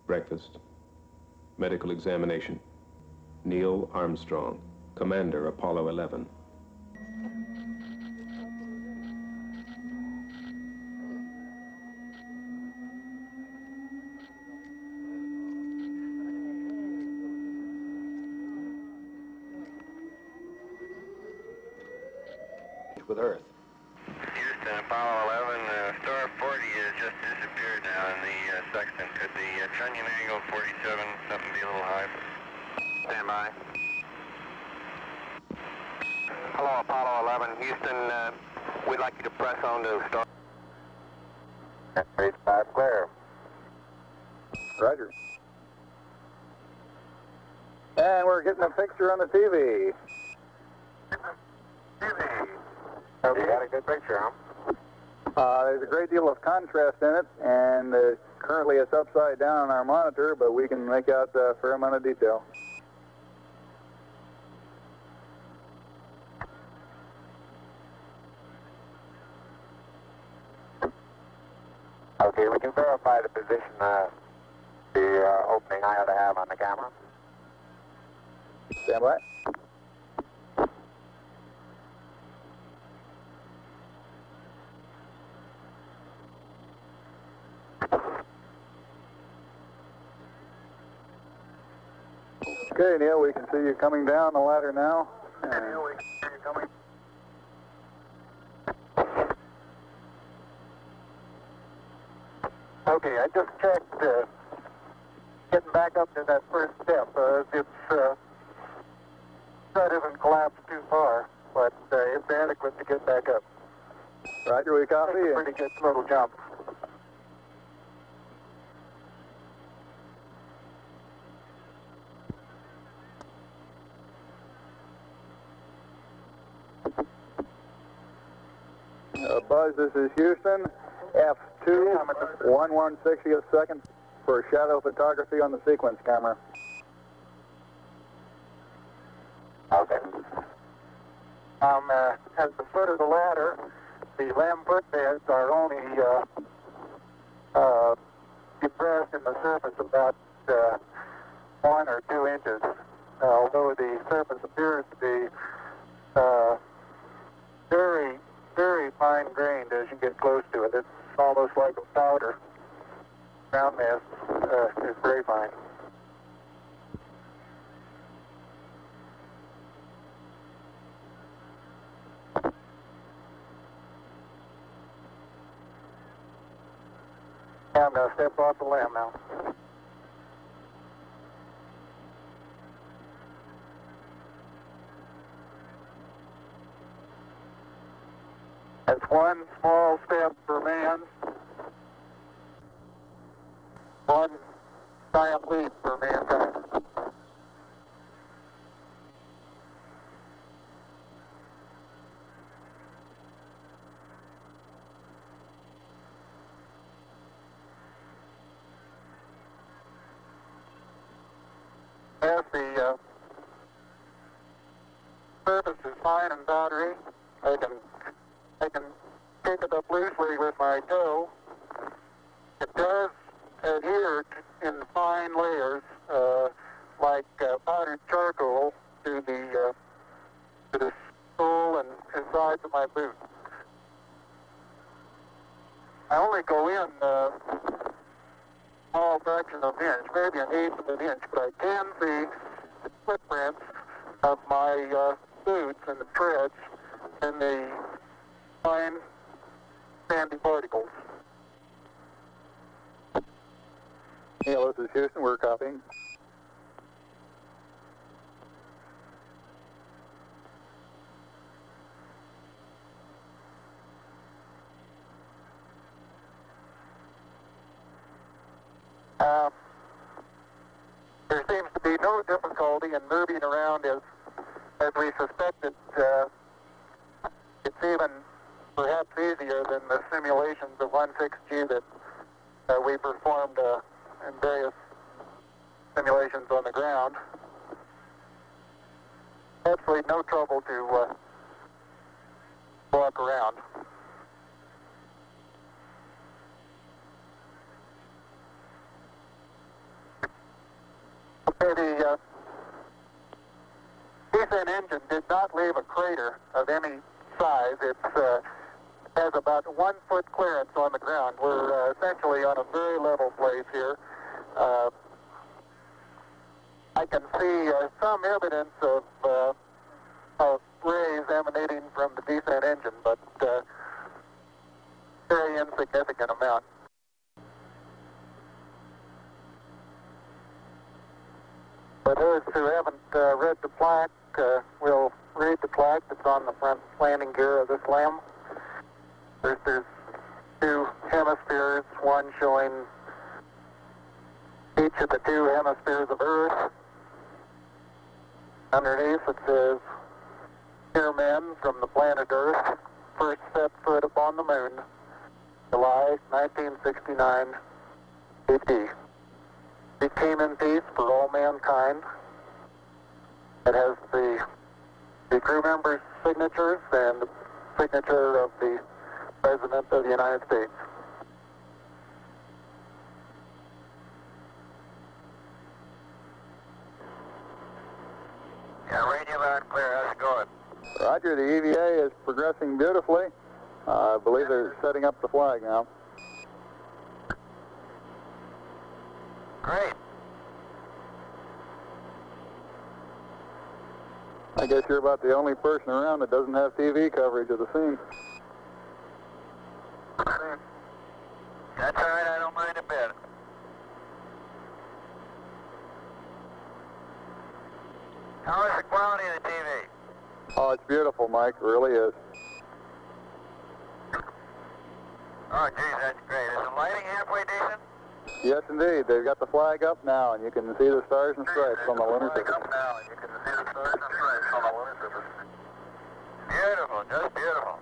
Breakfast. Medical examination. Neil Armstrong, Commander, Apollo 11. With Earth. Houston, Apollo 11, star 40 has just disappeared now in the sextant. Could the trunnion angle 47 something be a little high? Stand by. Hello, Apollo 11, Houston, we'd like you to press on to star. Base 5 clear. Roger. And we're getting a picture on the TV. Okay. You got a good picture, huh? There's a great deal of contrast in it, and currently it's upside down on our monitor, but we can make out a fair amount of detail. Okay, we can verify the position the opening I ought to have on the camera. Stand by. Okay, Neil, we can see you coming down the ladder now. Neil, we can see you coming. Okay, I just checked getting back up to that first step. That isn't collapsed too far, but it's adequate to get back up. Roger, we copy. It's a pretty good little jump. Buzz, this is Houston. F2, 1/160th second for shadow photography on the sequence camera. Okay. At the foot of the ladder, the lamb footbeds are only depressed in the surface about 1 or 2 inches, although the surface appears to be very, very fine-grained as you get close to it. It's almost like a powder. Ground mass is very fine. I'm going to step off the lamb now. That's one small step for man, one giant leap for mankind. As the surface is fine and powdery, I can pick it up loosely with my toe. It does adhere in fine layers, like powdered charcoal, to the sole and sides of my boot. I only go in a small fraction of an inch, maybe an eighth of an inch, but I can see the footprints of my boots and the treads in the fine sandy particles. Neil, this is Houston. We're copying. There seems to be no difficulty in moving around as we suspected. It's even perhaps easier than the simulations of 16G that we performed in various simulations on the ground. Absolutely no trouble to walk around. The descent engine did not leave a crater of any size. It has about 1 foot clearance on the ground. We're essentially on a very level place here. I can see some evidence of rays emanating from the descent engine, but very insignificant amount. For those who haven't read the plaque, we'll read the plaque that's on the front landing gear of this LEM. There's 2 hemispheres, one showing each of the 2 hemispheres of Earth. Underneath it says, "Dear men from the planet Earth, first set foot upon the moon, July 1969 AD. We came in peace for all mankind." It has the crew members' signatures and the signature of the President of the United States. Yeah, radio loud and clear. How's it going? Roger, the EVA is progressing beautifully. I believe they're setting up the flag now. Great. I guess you're about the only person around that doesn't have TV coverage of the scene. That's all right, I don't mind a bit. How is the quality of the TV? Oh, it's beautiful, Mike. It really is. Oh, geez, that's great. Is the lighting halfway decent? Yes, indeed. They've got the flag up now, and you can see the stars and stripes on the lunar surface. Beautiful, just beautiful.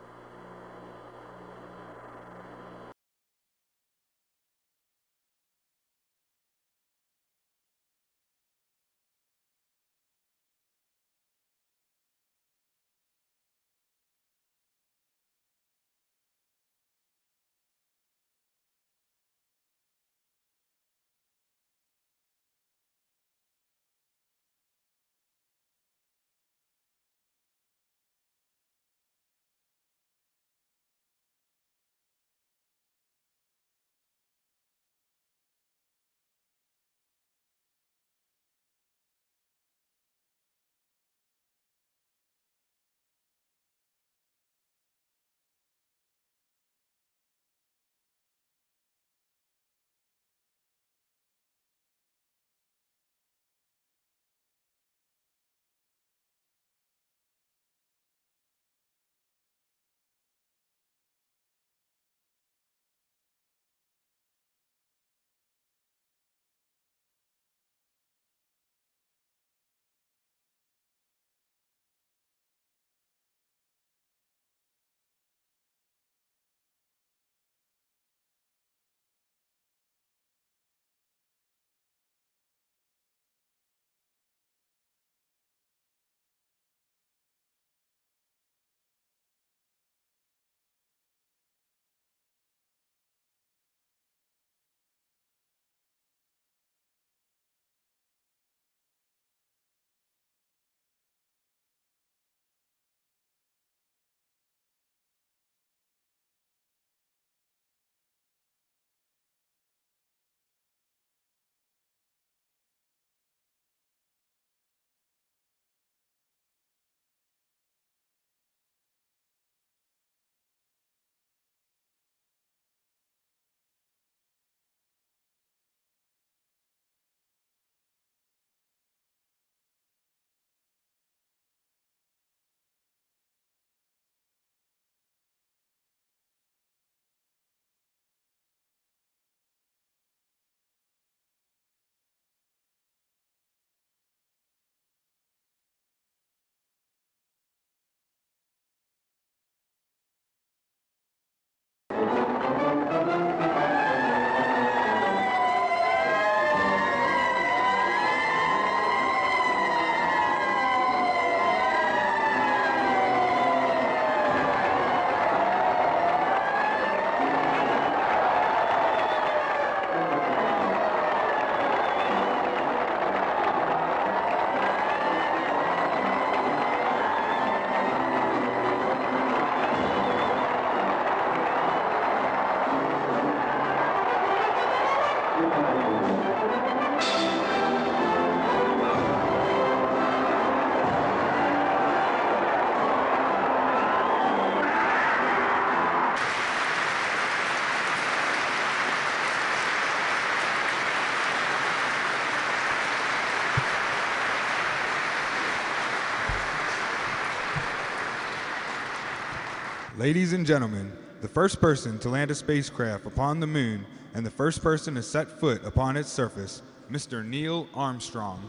Ladies and gentlemen, the first person to land a spacecraft upon the moon and the first person to set foot upon its surface, Mr. Neil Armstrong.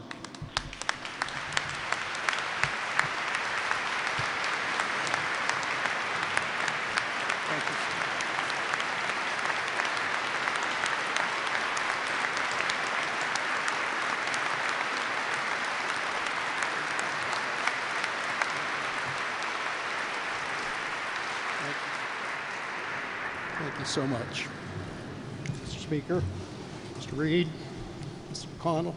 Thank you so much. Mr. Speaker, Mr. Reed, Mr. McConnell,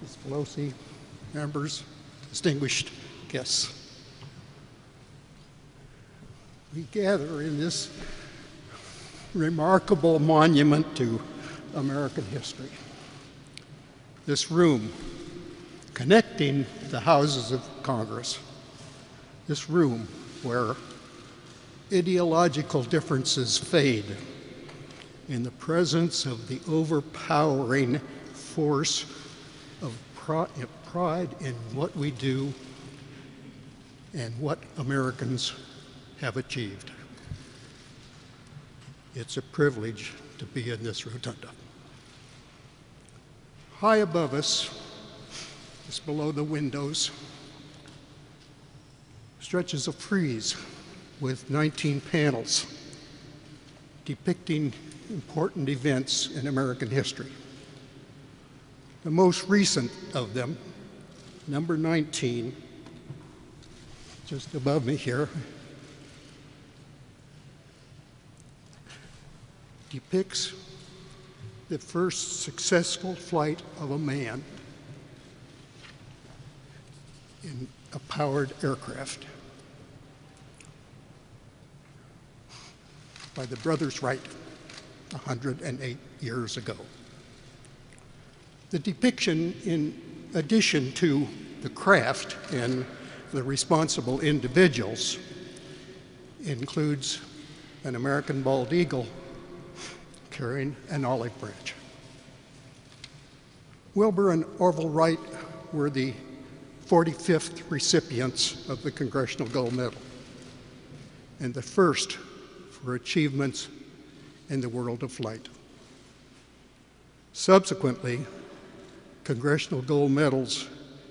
Ms. Pelosi, members, distinguished guests. We gather in this remarkable monument to American history. This room connecting the houses of Congress. This room where ideological differences fade in the presence of the overpowering force of pride in what we do and what Americans have achieved. It's a privilege to be in this rotunda. High above us, just below the windows, stretches a frieze with 19 panels depicting important events in American history. The most recent of them, number 19, just above me here, depicts the first successful flight of a man in a powered aircraft by the brothers Wright 108 years ago. The depiction, in addition to the craft and the responsible individuals, includes an American bald eagle carrying an olive branch. Wilbur and Orville Wright were the 45th recipients of the Congressional Gold Medal and the first for achievements in the world of flight. Subsequently, Congressional Gold Medals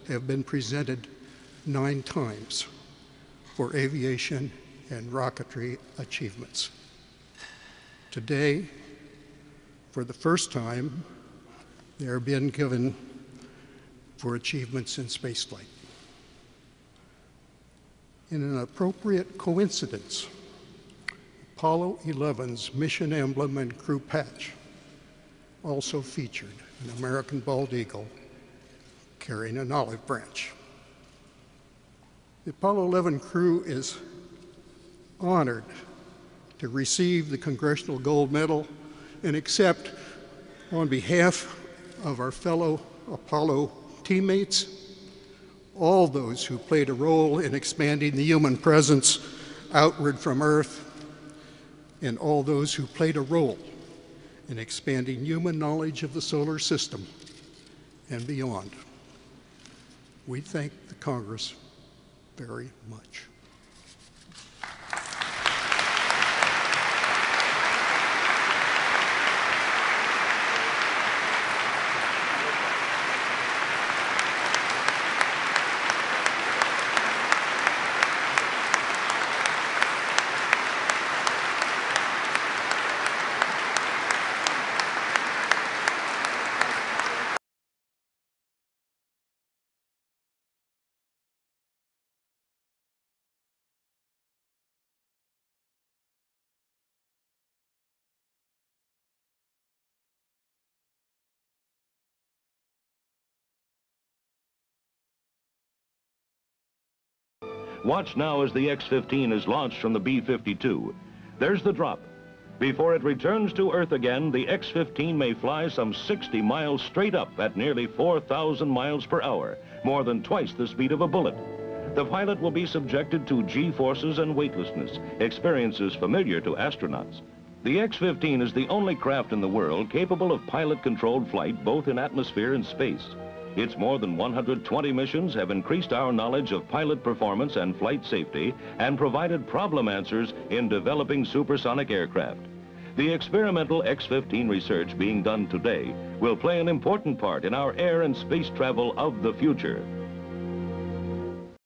have been presented 9 times for aviation and rocketry achievements. Today, for the first time, they are being given for achievements in spaceflight. In an appropriate coincidence, Apollo 11's mission emblem and crew patch also featured an American bald eagle carrying an olive branch. The Apollo 11 crew is honored to receive the Congressional Gold Medal and accept, on behalf of our fellow Apollo teammates, all those who played a role in expanding the human presence outward from Earth, and all those who played a role in expanding human knowledge of the solar system and beyond. We thank the Congress very much. Watch now as the X-15 is launched from the B-52. There's the drop. Before it returns to Earth again, the X-15 may fly some 60 miles straight up at nearly 4,000 miles per hour, more than twice the speed of a bullet. The pilot will be subjected to G-forces and weightlessness, experiences familiar to astronauts. The X-15 is the only craft in the world capable of pilot-controlled flight both in atmosphere and space. Its more than 120 missions have increased our knowledge of pilot performance and flight safety and provided problem answers in developing supersonic aircraft. The experimental X-15 research being done today will play an important part in our air and space travel of the future.